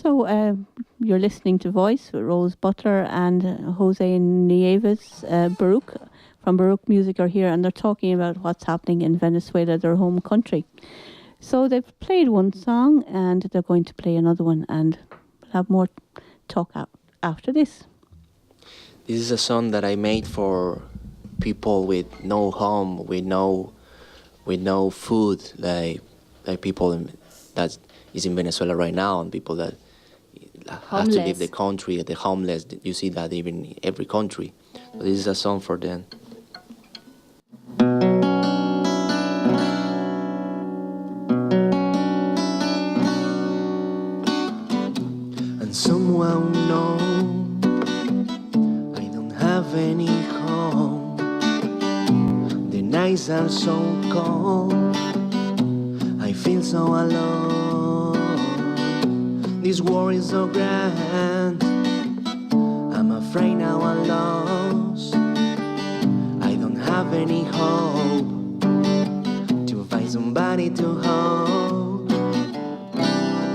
So you're listening to Voice with Rose Butler and Jose Nieves. Baruck from Baruck Music are here, and they're talking about what's happening in Venezuela, their home country. So they've played one song and they're going to play another one, and we'll have more talk after this. This is a song that I made for people with no home, with no food, like people that is in Venezuela right now, and people that have to leave the country, the homeless. You see that even in every country. So this is a song for them. And someone know I don't have any home. The nights are so cold. I feel so alone. This war is so grand. I'm afraid now I'm lost. I don't have any hope to find somebody to hold.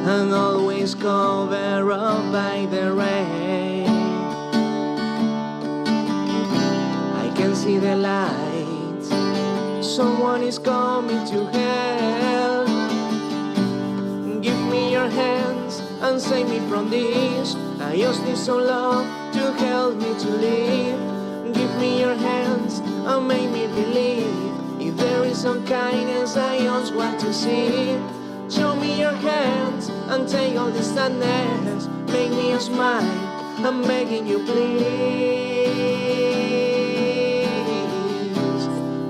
I'm always covered up by the rain. I can see the light. Someone is coming to help. Give me your hands and save me from this. I just need some love to help me to live. Give me your hands and make me believe. If there is some kindness, I just want to see. Show me your hands and take all the sadness. Make me smile, I'm begging you please.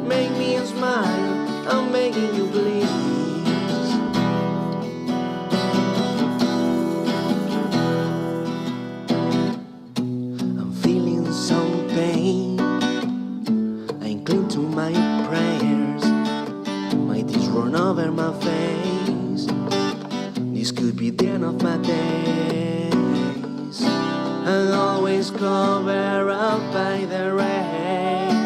Make me smile, I'm begging you please. I'm feeling some pain. I cling to my prayers. My tears run over my face. This could be the end of my days. I'm always covered up by the rain.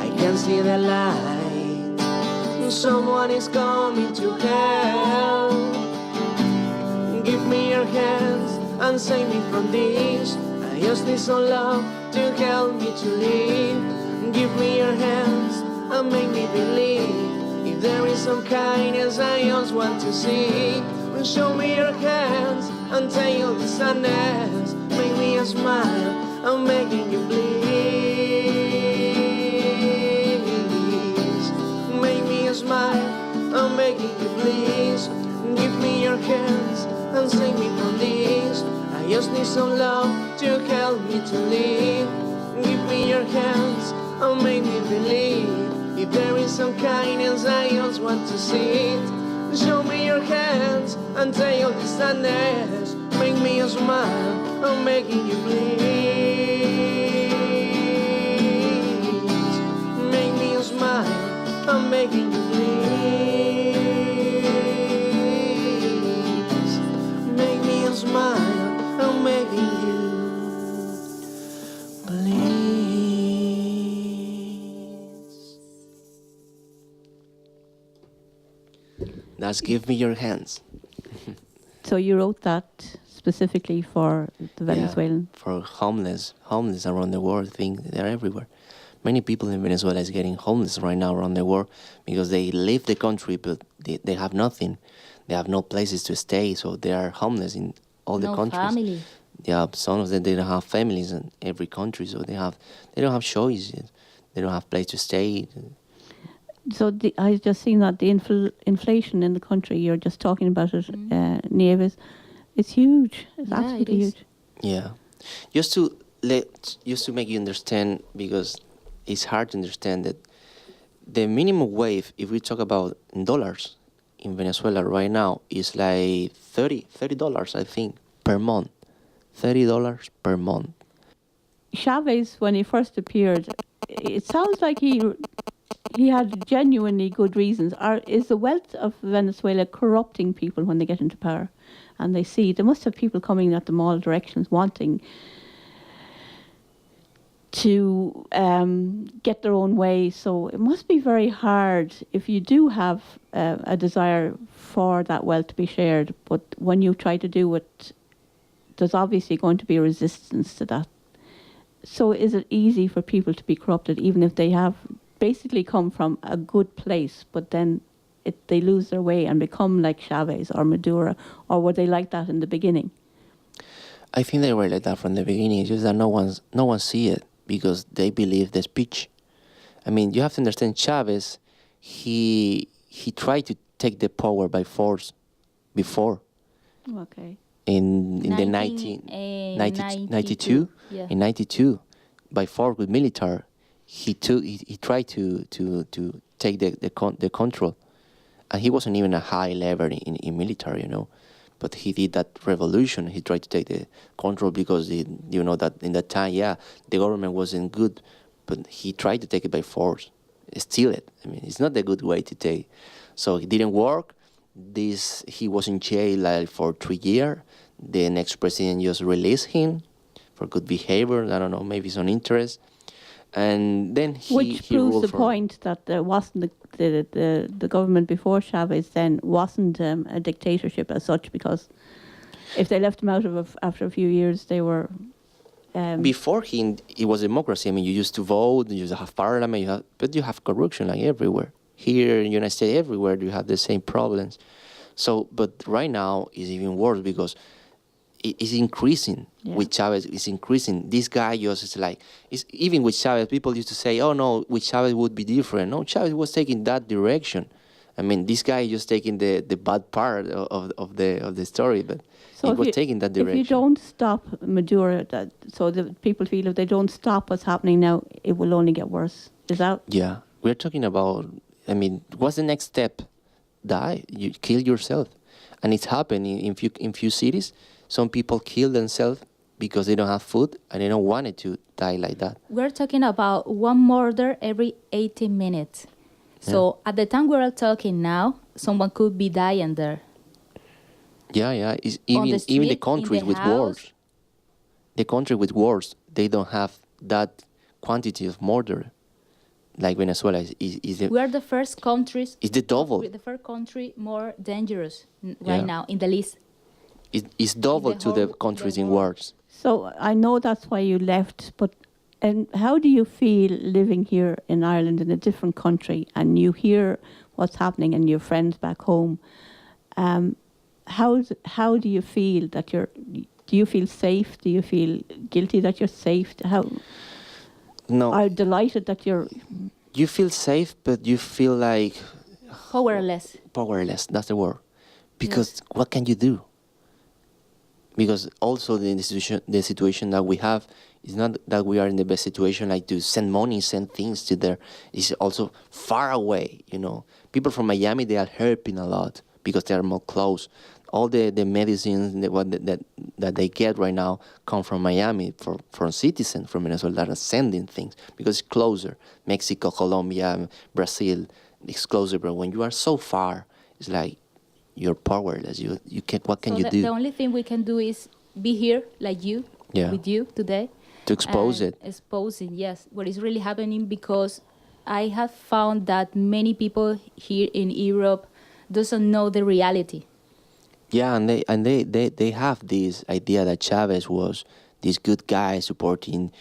I can see the light. Someone is coming to help. Give me your hands and save me from this. I just need some love to help me to live. Give me your hands and make me believe. If there is some kindness, I just want to see. Show me your hands and take all the sadness. Make me smile, I'm begging you please. Make me smile, I'm begging you please. Give me your hands and save me from this. I just need some love to help me to live. Give me your hands and make me believe. If there is some kindness, I just want to see it. Show me your hands and take all the sadness. Make me smile, I'm begging you please. Make me smile, I'm begging you please. Make me smile, I'm begging you please. That's Give Me Your Hands. So you wrote that specifically for the Venezuelan? Yeah, for homeless around the world. I think they're everywhere. Many people in Venezuela is getting homeless right now around the world because they leave the country, but they have nothing. They have no places to stay, so they are homeless in all the countries. No family. Yeah, some of them, they don't have families in every country, so they don't have choices. They don't have place to stay. So I just seen that the inflation in the country, you're just talking about it, Nieves, it's huge. It's absolutely huge. Yeah. Just to make you understand, because it's hard to understand that the minimum wage, if we talk about in dollars in Venezuela right now, is like $30, I think, per month. $30 per month. Chavez, when he first appeared, it sounds like he had genuinely good reasons. Is the wealth of Venezuela corrupting people when they get into power? And they must have people coming at them all directions wanting to get their own way. So it must be very hard if you do have a desire for that wealth to be shared. But when you try to do it, there's obviously going to be resistance to that. So is it easy for people to be corrupted, even if they have basically come from a good place, but then they lose their way and become like Chavez or Maduro, or were they like that in the beginning? I think they were like that from the beginning. It's just that no one see it because they believe the speech. I mean, you have to understand Chavez. He tried to take the power by force before. Okay. In the 92, yeah. in 92, by force with military, he tried to take the control, and he wasn't even a high level in military, you know, but he did that revolution. He tried to take the control because you know that in that time, yeah, the government wasn't good, but he tried to take it by force, steal it. I mean, it's not the good way to take. So it didn't work. He was in jail like for 3 years. The next president just released him for good behavior. I don't know, maybe some interest. And then Which proves the point that there wasn't the government before Chavez then wasn't a dictatorship as such, because if they left him out of after a few years, they were. Before him, it was democracy. I mean, you used to vote, you used to have parliament, but you have corruption like everywhere. Here in the United States, everywhere you have the same problems. So, but right now it's even worse because it's increasing. Yeah. With Chavez, it's increasing. This guy just is like, even with Chavez, people used to say, oh no, with Chavez would be different. No, Chavez was taking that direction. I mean, this guy is just taking the bad part of the story, but so he was taking that direction. If you don't stop Maduro, so the people feel if they don't stop what's happening now, it will only get worse. Is that? Yeah, we're talking about, I mean, what's the next step? Die, you kill yourself. And it's happening in few cities. Some people kill themselves because they don't have food and they don't want it to die like that. We're talking about one murder every 80 minutes. So at the time we're talking now, someone could be dying there. Yeah. It's On even the street, countries in the with house. wars. The country with wars, they don't have that quantity of murder. Like Venezuela We are the first countries. It's the double. We're the first country more dangerous right Yeah. now in the list. It's double to the countries in wars. So I know that's why you left, but and how do you feel living here in Ireland in a different country, and you hear what's happening and your friends back home? How do you feel that do you feel safe? Do you feel guilty that you're safe? No. I'm delighted that you're. You feel safe, but you feel like Powerless. powerless. That's the word. Because what can you do? Because also the situation that we have is not that we are in the best situation, like to send money, send things to there. It's also far away, you know. People from Miami, they are helping a lot because they are more close. All the medicines that they get right now come from Miami, from citizens from Venezuela that are sending things because it's closer. Mexico, Colombia, Brazil, it's closer. But when you are so far, it's like you're powerless. You can. What can you do? The only thing we can do is be here, like you, with you today. To expose it. Exposing, yes, what is really happening, because I have found that many people here in Europe doesn't know the reality. Yeah, and they have this idea that Chavez was this good guy supporting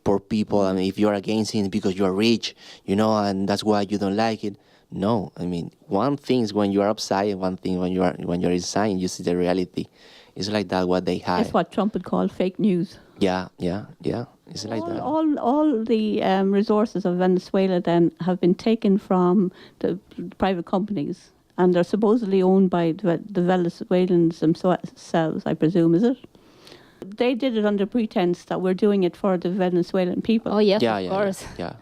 poor people. I mean, if you're against him because you're rich, you know, and that's why you don't like it. No, I mean, one thing is when you are outside, and one thing when you're inside, you see the reality. It's like that what they hide. It's what Trump would call fake news. Yeah. It's like that. All the resources of Venezuela then have been taken from the private companies, and they're supposedly owned by the Venezuelans themselves, I presume, is it? They did it under pretense that we're doing it for the Venezuelan people. Oh, yes, of course. Yeah.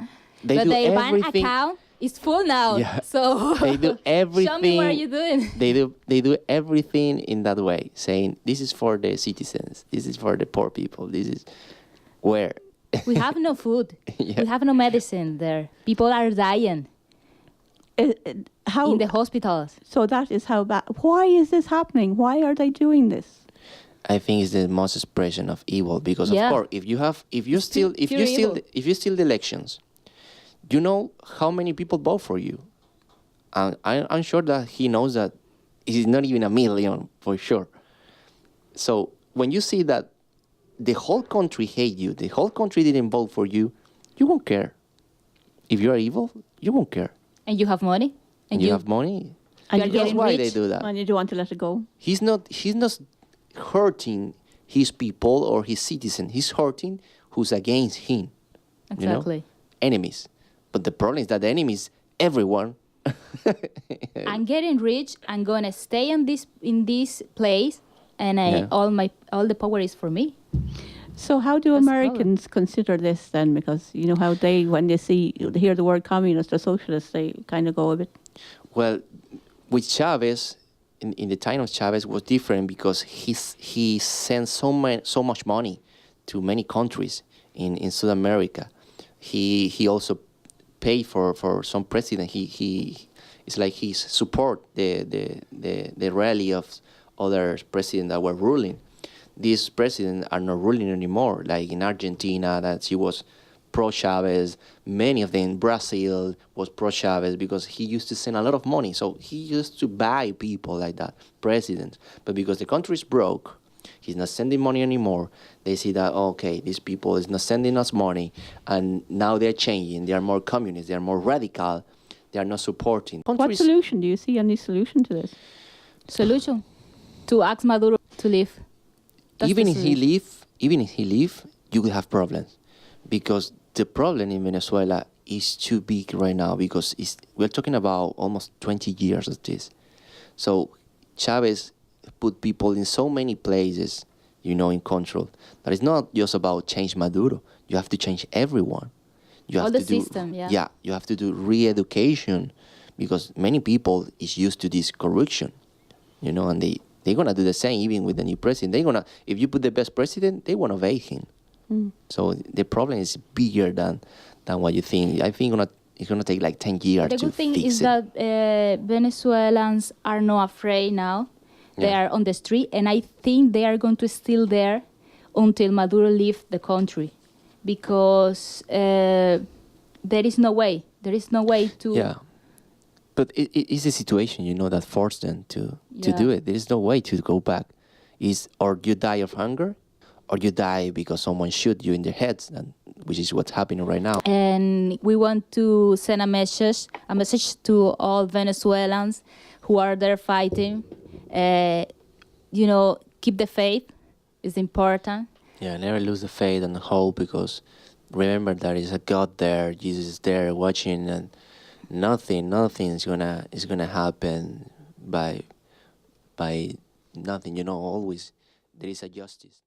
But their bank account is full now. Yeah. So They do everything. show me what you're doing. They do everything in that way, saying this is for the citizens, this is for the poor people, this is where. We have no food. Yeah. We have no medicine there. People are dying How in the hospitals. So that is how bad. Why is this happening? Why are they doing this? I think it's the most expression of evil because of course if you steal the elections, you know how many people vote for you. And I'm sure that he knows that It's not even a million for sure. So when you see that the whole country hate you, the whole country didn't vote for you, you won't care. If you are evil, you won't care. And you have money. And you have money. And You're you That's getting why rich. they do that. and you don't want to let it go. He's not hurting his people or his citizen. He's hurting who's against him. Exactly. Enemies. But the problem is that the enemies, everyone. I'm getting rich. I'm gonna stay in this place, and Yeah. all the power is for me. So how do That's the Americans consider this then? Because you know how they, when they hear the word communist or socialist, they kind of go a bit. Well, with Chavez, in the time of Chavez was different because he sent so much money to many countries in South America. He also paid for some president. It's like he support the rally of other presidents that were ruling. These presidents are not ruling anymore. Like in Argentina, that she was pro-Chavez. Many of them, Brazil was pro-Chavez because he used to send a lot of money. So he used to buy people like that, presidents. But because the country is broke, he's not sending money anymore. They see that, okay, these people is not sending us money. And now they're changing. They are more communist. They are more radical. They are not supporting. What solution do you see? Any solution to this? Solution to ask Maduro to leave. That's even the if he solution. leave, you will have problems, because the problem in Venezuela is too big right now. Because we're talking about almost 20 years of this. So Chavez put people in so many places, in control. That it's not just about change Maduro. You have to change everyone. You have All the to do, system, yeah. Yeah, you have to do re-education, because many people is used to this corruption, and they're going to do the same even with the new president. If you put the best president, they want to evade him. So the problem is bigger than what you think. I think it's going to take like 10 years The to good thing fix is it. that Venezuelans are not afraid now. They Yeah. are on the street, and I think they are going to still there until Maduro leaves the country, because there is no way. There is no way to. Yeah. But it's a situation, that forced them to Yeah. do it. There is no way to go back. Is or you die of hunger, or you die because someone shoot you in the head, which is what's happening right now. And we want to send a message to all Venezuelans who are there fighting. Keep the faith. It's important. Yeah, never lose the faith and the hope, because remember there is a God there, Jesus is there watching, and nothing is gonna happen by nothing. Always there is a justice.